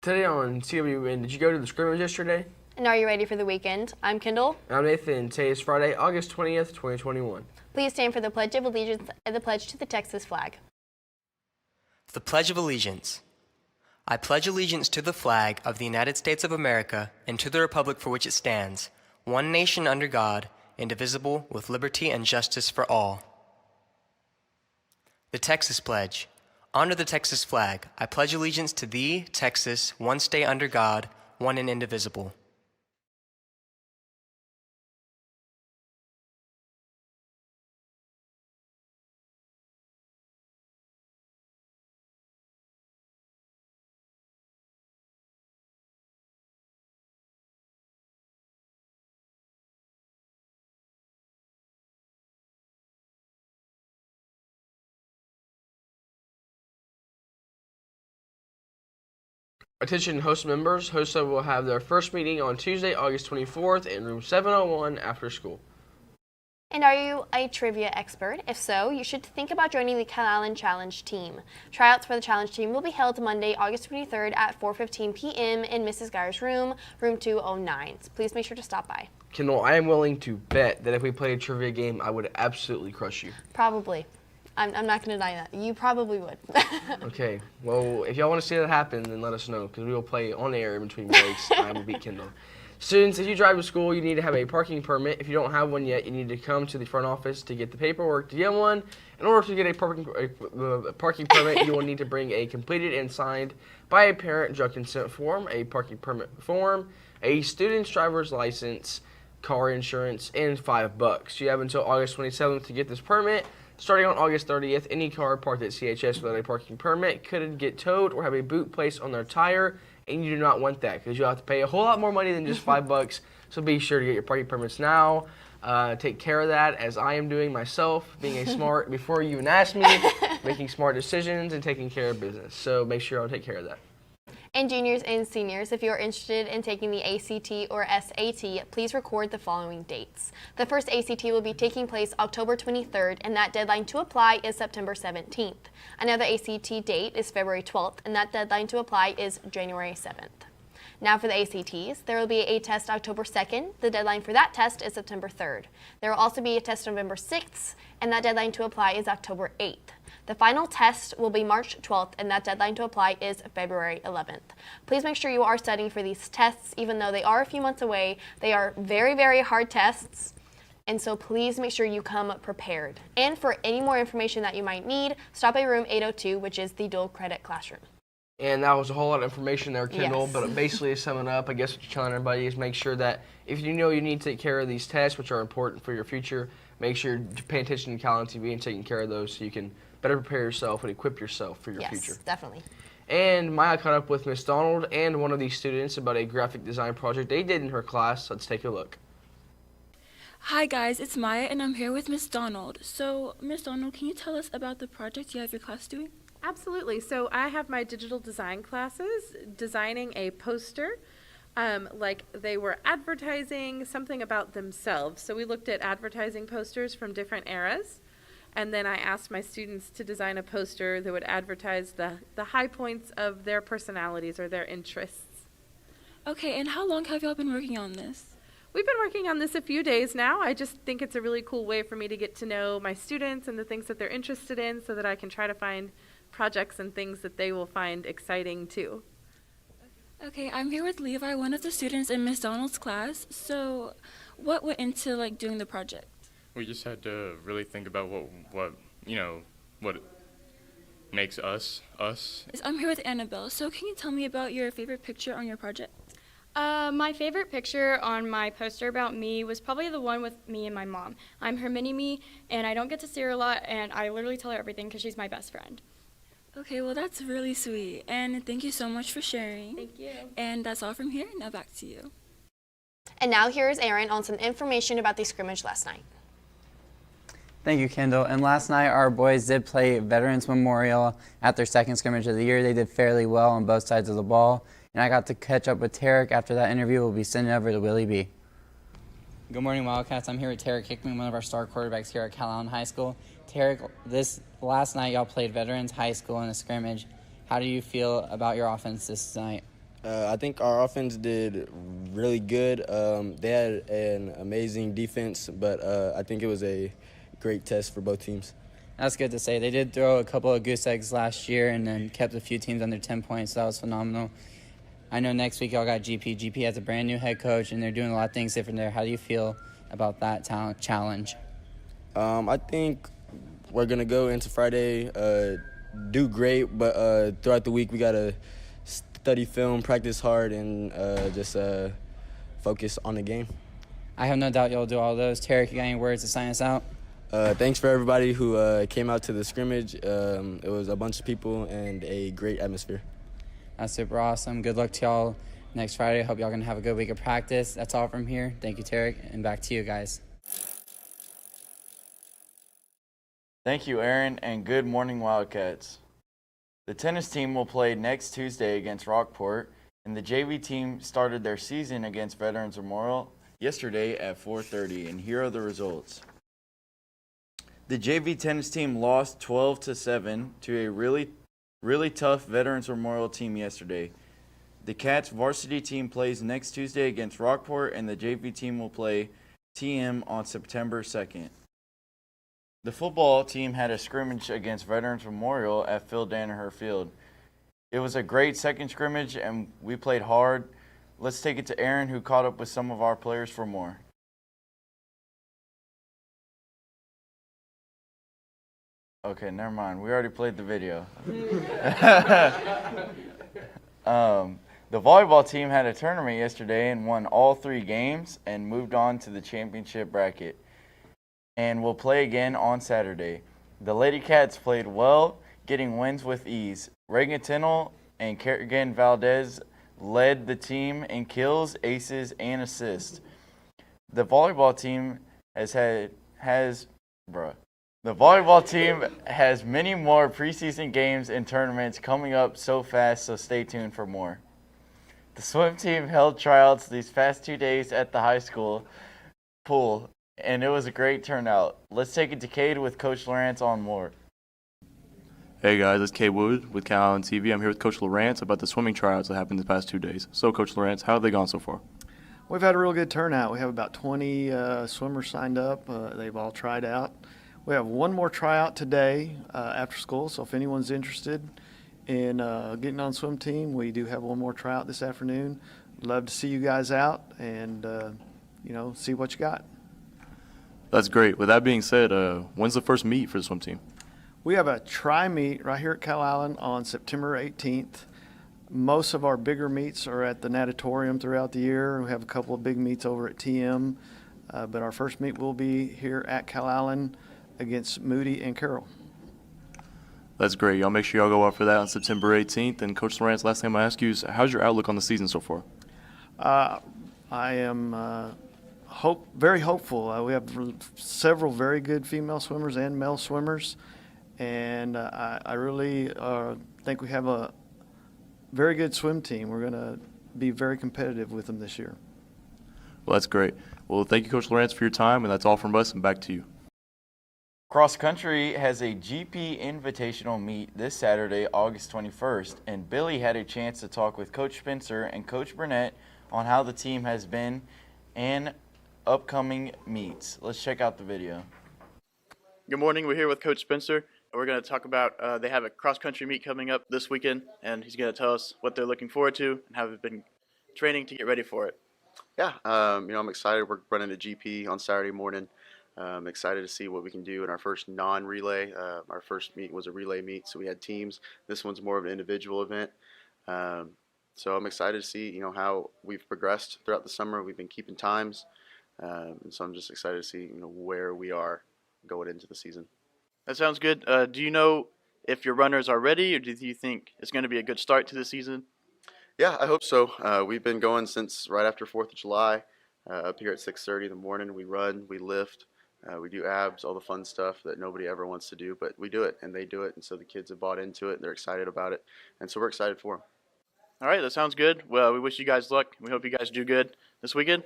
Today on CWN, did you go to the scrimmage yesterday? And are you ready for the weekend? I'm Kendall. And I'm Nathan. Today is Friday, August 20th, 2021. Please stand for the Pledge of Allegiance and the pledge to the Texas flag. The Pledge of Allegiance. I pledge allegiance to the flag of the United States of America and to the republic for which it stands, one nation under God, indivisible, with liberty and justice for all. The Texas Pledge. Under the Texas flag, I pledge allegiance to thee, Texas, one state under God, one and indivisible. Attention host members, HOSA will have their first meeting on Tuesday, August 24th in room 701 after school. And are you a trivia expert? If so, you should think about joining the Calallen Challenge team. Tryouts for the challenge team will be held Monday, August 23rd at 4:15 p.m. in Mrs. Geyer's room, room 209. So please make sure to stop by. Kendall, I am willing to bet that if we played a trivia game, I would absolutely crush you. Probably. I'm not going to deny that. You probably would. Okay, well, if y'all want to see that happen, then let us know, because we will play on air in between breaks. I will beat Kendall. Students, if you drive to school, you need to have a parking permit. If you don't have one yet, you need to come to the front office to get the paperwork to get one. In order to get a parking permit, you will need to bring a completed and signed by a parent drug consent form, a parking permit form, a student's driver's license, car insurance, and $5. You have until August 27th to get this permit. Starting on August 30th, any car parked at CHS without a parking permit could get towed or have a boot placed on their tire, and you do not want that because you'll have to pay a whole lot more money than just $5. So be sure to get your parking permits now. Take care of that, as I am doing myself, being a smart, before you even ask me, making smart decisions and taking care of business. So make sure I'll take care of that. And juniors and seniors, if you are interested in taking the ACT or SAT, please record the following dates. The first ACT will be taking place October 23rd, and that deadline to apply is September 17th. Another ACT date is February 12th, and that deadline to apply is January 7th. Now for the ACTs, there will be a test October 2nd. The deadline for that test is September 3rd. There will also be a test November 6th, and that deadline to apply is October 8th. The final test will be March 12th, and that deadline to apply is February 11th. Please make sure you are studying for these tests, even though they are a few months away. They are very, very hard tests, and so please make sure you come prepared. And for any more information that you might need, stop by room 802, which is the dual credit classroom. And that was a whole lot of information there, Kendall, Yes. but basically to sum it up, I guess what you're telling everybody is make sure that if you know you need to take care of these tests, which are important for your future, make sure you're paying attention to Calallen TV and taking care of those so you can better prepare yourself and equip yourself for your future. Yes, definitely. And Maya caught up with Miss Donald and one of these students about a graphic design project they did in her class. Let's take a look. Hi guys, it's Maya and I'm here with Miss Donald. So, Miss Donald, can you tell us about the project you have your class doing? Absolutely. So I have my digital design classes designing a poster like they were advertising something about themselves. So we looked at advertising posters from different eras, and then I asked my students to design a poster that would advertise the high points of their personalities or their interests. Okay, and how long have y'all been working on this? We've been working on this a few days now. I just think it's a really cool way for me to get to know my students and the things that they're interested in so that I can try to find projects and things that they will find exciting too. Okay, I'm here with Levi, one of the students in Miss Donald's class. So, what went into doing the project? We just had to really think about what makes us us. I'm here with Annabelle. So, can you tell me about your favorite picture on your project? My favorite picture on my poster about me was probably the one with me and my mom. I'm her mini-me, and I don't get to see her a lot, and I literally tell her everything because she's my best friend. Okay, well that's really sweet. And thank you so much for sharing. Thank you. And that's all from here. Now back to you. And now here's Aaron on some information about the scrimmage last night. Thank you, Kendall. And last night, our boys did play Veterans Memorial at their second scrimmage of the year. They did fairly well on both sides of the ball. And I got to catch up with Tarek after that interview. We'll be sending over to Willie B. Good morning, Wildcats. I'm here with Tarek Hickman, one of our star quarterbacks here at Calallen High School. Tarek, last night y'all played Veterans High School in a scrimmage. How do you feel about your offense this night? I think our offense did really good. They had an amazing defense, but I think it was a great test for both teams. That's good to say. They did throw a couple of goose eggs last year and then kept a few teams under 10 points, so that was phenomenal. I know next week y'all got GP. GP has a brand new head coach, and they're doing a lot of things different there. How do you feel about that talent challenge? I think we're going to go into Friday, do great, but throughout the week we got to study film, practice hard, and just focus on the game. I have no doubt you'll do all those. Tarek, you got any words to sign us out? Thanks for everybody who came out to the scrimmage. It was a bunch of people and a great atmosphere. That's super awesome. Good luck to y'all next Friday. Hope y'all going to have a good week of practice. That's all from here. Thank you, Tarek, and back to you guys. Thank you, Aaron, and good morning, Wildcats. The tennis team will play next Tuesday against Rockport, and the JV team started their season against Veterans Memorial yesterday at 4:30, and here are the results. The JV tennis team lost 12-7 to a really tough Veterans Memorial team yesterday. The Cats varsity team plays next Tuesday against Rockport, and the JV team will play TM on September 2nd. The football team had a scrimmage against Veterans Memorial at Phil Danaher Field. It was a great second scrimmage, and we played hard. Let's take it to Aaron, who caught up with some of our players for more. Okay, never mind. We already played the video. The volleyball team had a tournament yesterday and won all 3 games and moved on to the championship bracket, and will play again on Saturday. The Lady Cats played well, getting wins with ease. Reagan Tinnell and Kerrigan Valdez led the team in kills, aces, and assists. The volleyball team has many more preseason games and tournaments coming up so fast, so stay tuned for more. The swim team held tryouts these past 2 days at the high school pool, and it was a great turnout. Let's take it to Cade with Coach Lawrence on more. Hey guys, it's Cade Wood with Calallen TV. I'm here with Coach Lawrence about the swimming tryouts that happened the past 2 days. So, Coach Lawrence, how have they gone so far? We've had a real good turnout. We have about 20 swimmers signed up. They've all tried out. We have one more tryout today after school, so if anyone's interested in getting on the swim team, we do have one more tryout this afternoon. Love to see you guys out and, see what you got. That's great. With that being said, when's the first meet for the swim team? We have a tri-meet right here at Calallen on September 18th. Most of our bigger meets are at the natatorium throughout the year. We have a couple of big meets over at TM, but our first meet will be here at Calallen against Moody and Carroll. That's great. Y'all make sure y'all go out for that on September 18th. And Coach Lawrence, last thing I'm going to ask you is, how's your outlook on the season so far? I am very hopeful. We have several very good female swimmers and male swimmers, and I really think we have a very good swim team. We're going to be very competitive with them this year. Well, that's great. Well, thank you, Coach Lawrence, for your time, and that's all from us, and back to you. Cross Country has a GP Invitational meet this Saturday, August 21st, and Billy had a chance to talk with Coach Spencer and Coach Burnett on how the team has been and upcoming meets. Let's check out the video. Good morning. We're here with Coach Spencer. We're going to talk about they have a cross-country meet coming up this weekend, and he's going to tell us what they're looking forward to and how they've been training to get ready for it. Yeah, I'm excited. We're running a GP on Saturday morning. I'm excited to see what we can do in our first non-relay. Our first meet was a relay meet, so we had teams. This one's more of an individual event. So I'm excited to see, how we've progressed throughout the summer. We've been keeping times, and so I'm just excited to see, where we are going into the season. That sounds good. Do you know if your runners are ready, or do you think it's going to be a good start to the season? Yeah, I hope so. We've been going since right after 4th of July, up here at 6:30 in the morning. We run, we lift. We do abs, all the fun stuff that nobody ever wants to do, but we do it, and they do it, and so the kids have bought into it. They're excited about it, and so we're excited for them. All right, that sounds good. Well, we wish you guys luck. We hope you guys do good this weekend.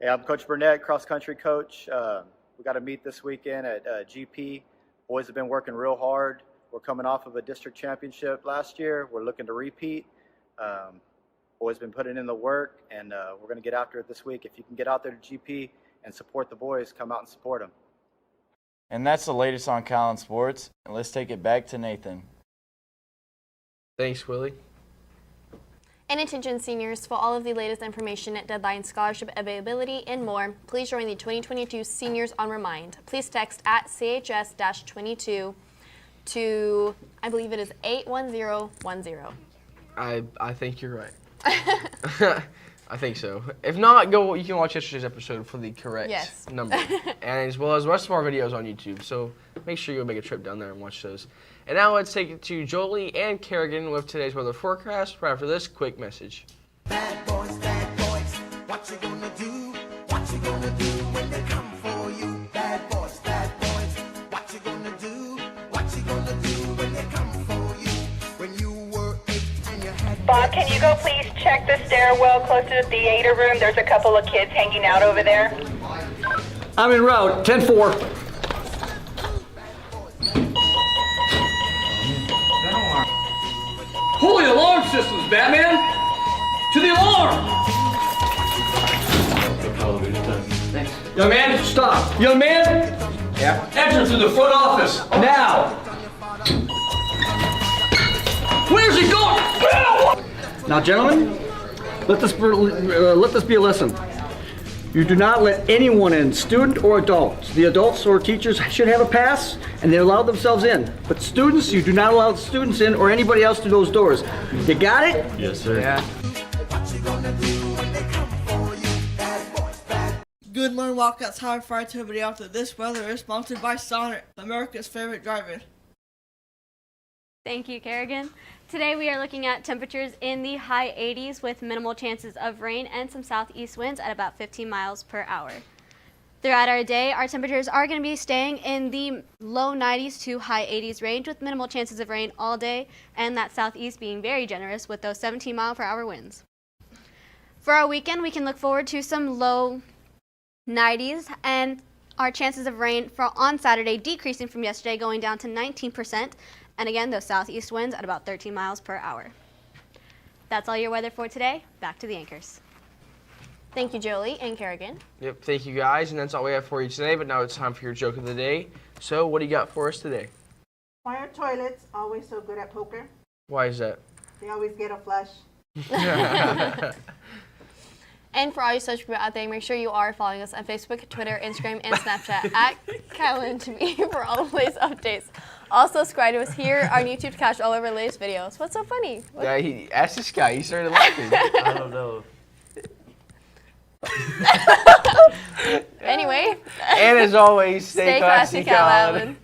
Hey, I'm Coach Burnett, cross-country coach. We got a meet this weekend at GP. Boys have been working real hard. We're coming off of a district championship last year. We're looking to repeat. Boys been putting in the work, and we're going to get after it this week. If you can get out there to GP and support the boys, come out and support them. And that's the latest on Calallen Sports. And let's take it back to Nathan. Thanks, Willie. And attention seniors, for all of the latest information at deadline, scholarship availability, and more, please join the 2022 Seniors on Remind. Please text at CHS-22 to, I believe it is 81010. I think you're right. I think so. If not, you can watch yesterday's episode for the correct number. And as well as the rest of our videos on YouTube. So make sure you make a trip down there and watch those. And now let's take it to Jolie and Kerrigan with today's weather forecast right after this quick message. Bad boys, what you gonna do? What you gonna do when they come for you? Bad boys, what you gonna do? What you gonna do when they come for you? When you were 8 and you had... Bob, can you go please check the stairwell close to the theater room? There's a couple of kids hanging out over there. I'm en route, 10-4. Pull the alarm systems, Batman! To the alarm! Thanks. Young man, stop. Young man! Yeah? Enter through the front office, now! Where's he going? Now, gentlemen, let this be a lesson. You do not let anyone in, student or adult. The adults or teachers should have a pass, and they allow themselves in. But students, you do not allow the students in or anybody else through those doors. You got it? Yes, sir. Yeah. Good morning, Wildcats. How far to everybody out there. This weather is sponsored by Sonic, America's favorite driver. Thank you, Kerrigan. Today we are looking at temperatures in the high 80s with minimal chances of rain and some southeast winds at about 15 miles per hour. Throughout our day, our temperatures are going to be staying in the low 90s to high 80s range with minimal chances of rain all day, and that southeast being very generous with those 17 mile per hour winds. For our weekend, we can look forward to some low 90s and our chances of rain on Saturday decreasing from yesterday, going down to 19%. And again, those southeast winds at about 13 miles per hour. That's all your weather for today. Back to the anchors. Thank you, Jolie and Kerrigan. Yep, thank you guys, and that's all we have for you today, but now it's time for your joke of the day. So, what do you got for us today? Why are toilets always so good at poker? Why is that? They always get a flush. And for all you social people out there, make sure you are following us on Facebook, Twitter, Instagram, and Snapchat at Calallen TV for all the latest updates. Also, subscribe to us here on YouTube to catch all of our latest videos. What's so funny? Yeah, ask this guy. He started laughing. I don't know. Anyway. And as always, stay classy, Calallen.